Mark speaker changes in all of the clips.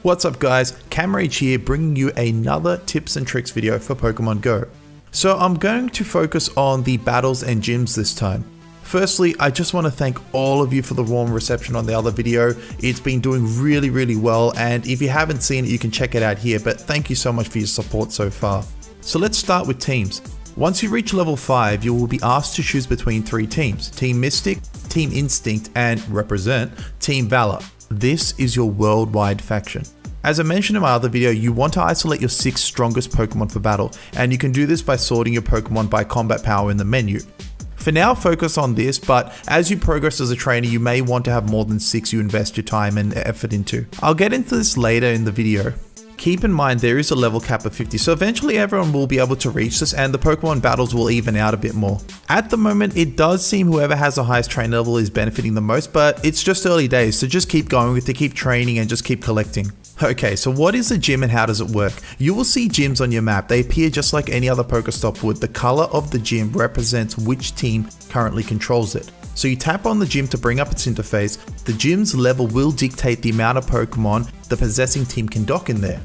Speaker 1: What's up guys, Camerage here bringing you another tips and tricks video for Pokemon Go. So I'm going to focus on the battles and gyms this time. Firstly, I just want to thank all of you for the warm reception on the other video. It's been doing really well, and if you haven't seen it you can check it out here, but thank you so much for your support so far. So let's start with teams. Once you reach level 5, you will be asked to choose between 3 teams: Team Mystic, Team Instinct, and represent Team Valor. This is your worldwide faction. As I mentioned in my other video, you want to isolate your 6 strongest Pokemon for battle, and you can do this by sorting your Pokemon by combat power in the menu. For now, focus on this, but as you progress as a trainer, you may want to have more than 6 you invest your time and effort into. I'll get into this later in the video. Keep in mind there is a level cap of 50, so eventually everyone will be able to reach this and the Pokemon battles will even out a bit more. At the moment, it does seem whoever has the highest trainer level is benefiting the most, but it's just early days, so just keep going with it, keep training and just keep collecting. Okay, so what is a gym and how does it work? You will see gyms on your map. They appear just like any other Pokestop would. The color of the gym represents which team currently controls it. So you tap on the gym to bring up its interface. The gym's level will dictate the amount of Pokemon the possessing team can dock in there.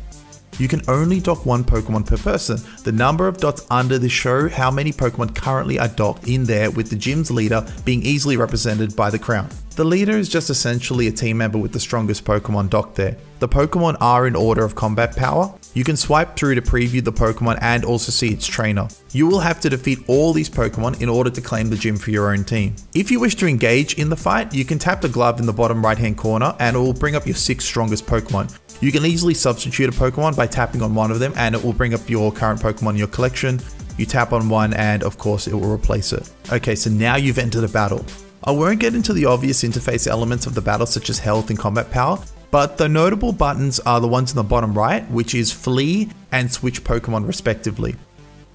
Speaker 1: You can only dock 1 Pokemon per person. The number of dots under this show how many Pokemon currently are docked in there, with the gym's leader being easily represented by the crown. The leader is just essentially a team member with the strongest Pokemon docked there. The Pokemon are in order of combat power. You can swipe through to preview the Pokemon and also see its trainer. You will have to defeat all these Pokemon in order to claim the gym for your own team. If you wish to engage in the fight, you can tap the glove in the bottom right hand corner and it will bring up your 6 strongest Pokemon. You can easily substitute a Pokemon by tapping on one of them and it will bring up your current Pokemon in your collection. You tap on one and of course it will replace it. Okay, so now you've entered a battle. I won't get into the obvious interface elements of the battle such as health and combat power, but the notable buttons are the ones in the bottom right, which is flee and switch Pokemon respectively.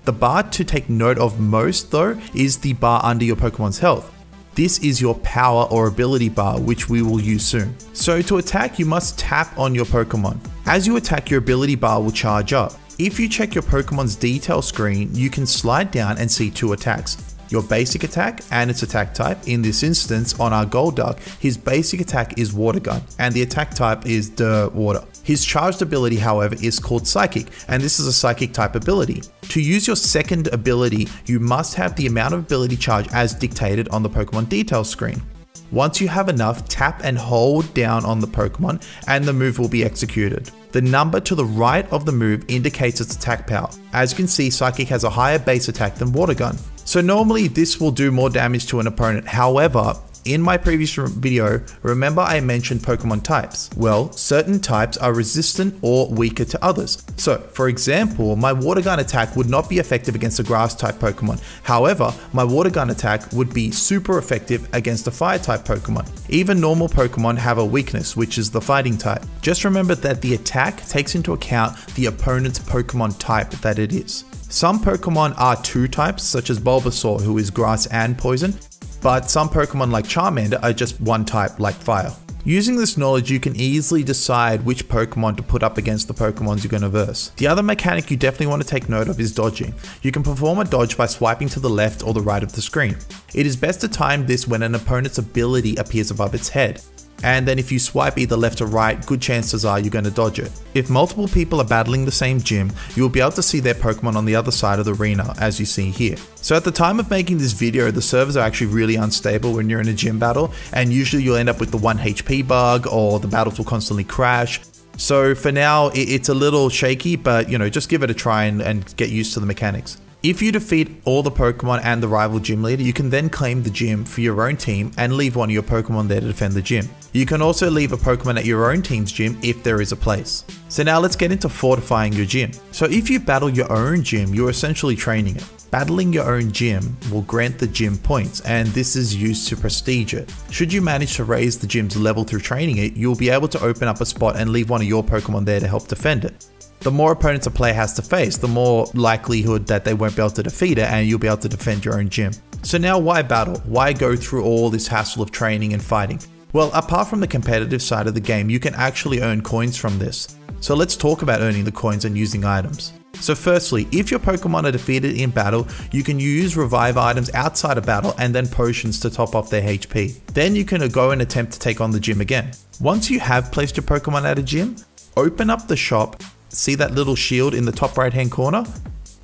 Speaker 1: The bar to take note of most though is the bar under your Pokemon's health. This is your power or ability bar, which we will use soon. So to attack, you must tap on your Pokemon. As you attack, your ability bar will charge up. If you check your Pokemon's detail screen, you can slide down and see 2 attacks. Your basic attack and its attack type. In this instance, on our Golduck, his basic attack is Water Gun, and the attack type is Water. His charged ability, however, is called Psychic, and this is a Psychic type ability. To use your second ability, you must have the amount of ability charge as dictated on the Pokemon details screen. Once you have enough, tap and hold down on the Pokemon, and the move will be executed. The number to the right of the move indicates its attack power. As you can see, Psychic has a higher base attack than Water Gun. So normally this will do more damage to an opponent. However, in my previous video, remember I mentioned Pokemon types. Well, certain types are resistant or weaker to others. So for example, my Water Gun attack would not be effective against a grass type Pokemon. However, my Water Gun attack would be super effective against a fire type Pokemon. Even normal Pokemon have a weakness, which is the fighting type. Just remember that the attack takes into account the opponent's Pokemon type that it is. Some Pokemon are 2 types, such as Bulbasaur, who is grass and poison, but some Pokemon like Charmander are just 1 type, like fire. Using this knowledge, you can easily decide which Pokemon to put up against the Pokemons you're going to verse. The other mechanic you definitely want to take note of is dodging. You can perform a dodge by swiping to the left or the right of the screen. It is best to time this when an opponent's ability appears above its head. And then if you swipe either left or right, good chances are you're going to dodge it. If multiple people are battling the same gym, you'll be able to see their Pokemon on the other side of the arena, as you see here. So at the time of making this video, the servers are actually really unstable when you're in a gym battle, and usually you'll end up with the 1 HP bug, or the battles will constantly crash. So for now, it's a little shaky, but you know, just give it a try and get used to the mechanics. If you defeat all the Pokemon and the rival gym leader, you can then claim the gym for your own team and leave one of your Pokemon there to defend the gym. You can also leave a Pokemon at your own team's gym if there is a place. So now let's get into fortifying your gym. So if you battle your own gym, you're essentially training it. Battling your own gym will grant the gym points, and this is used to prestige it. Should you manage to raise the gym's level through training it, you'll be able to open up a spot and leave one of your Pokemon there to help defend it. The more opponents a player has to face, the more likelihood that they won't be able to defeat it and you'll be able to defend your own gym. So now why battle? Why go through all this hassle of training and fighting? Well, apart from the competitive side of the game, you can actually earn coins from this. So let's talk about earning the coins and using items. So firstly, if your Pokemon are defeated in battle, you can use revive items outside of battle and then potions to top off their HP. Then you can go and attempt to take on the gym again. Once you have placed your Pokemon at a gym, open up the shop, see that little shield in the top right hand corner?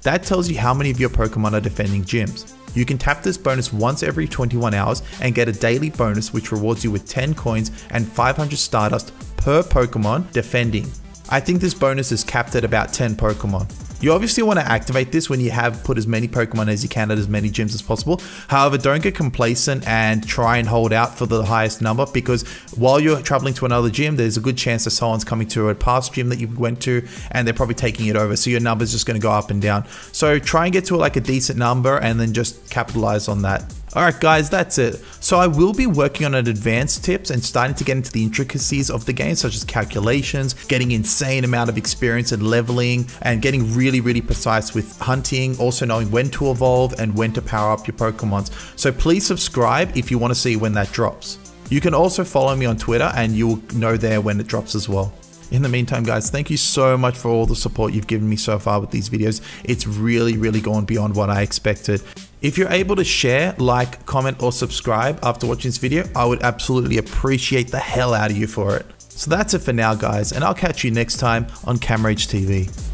Speaker 1: That tells you how many of your Pokemon are defending gyms. You can tap this bonus once every 21 hours and get a daily bonus which rewards you with 10 coins and 500 Stardust per Pokemon defending. I think this bonus is capped at about 10 Pokemon. You obviously want to activate this when you have put as many Pokemon as you can at as many gyms as possible. However, don't get complacent and try and hold out for the highest number, because while you're traveling to another gym, there's a good chance that someone's coming to a past gym that you went to and they're probably taking it over. So your number's just going to go up and down. So try and get to like a decent number and then just capitalize on that. Alright guys, that's it. So I will be working on advanced tips and starting to get into the intricacies of the game, such as calculations, getting insane amount of experience and leveling, and getting really precise with hunting, also knowing when to evolve and when to power up your Pokemons. So please subscribe if you want to see when that drops. You can also follow me on Twitter and you'll know there when it drops as well. In the meantime guys, thank you so much for all the support you've given me so far with these videos. It's really gone beyond what I expected. If you're able to share, like, comment, or subscribe after watching this video, I would absolutely appreciate the hell out of you for it. So that's it for now guys, and I'll catch you next time on CamRage TV.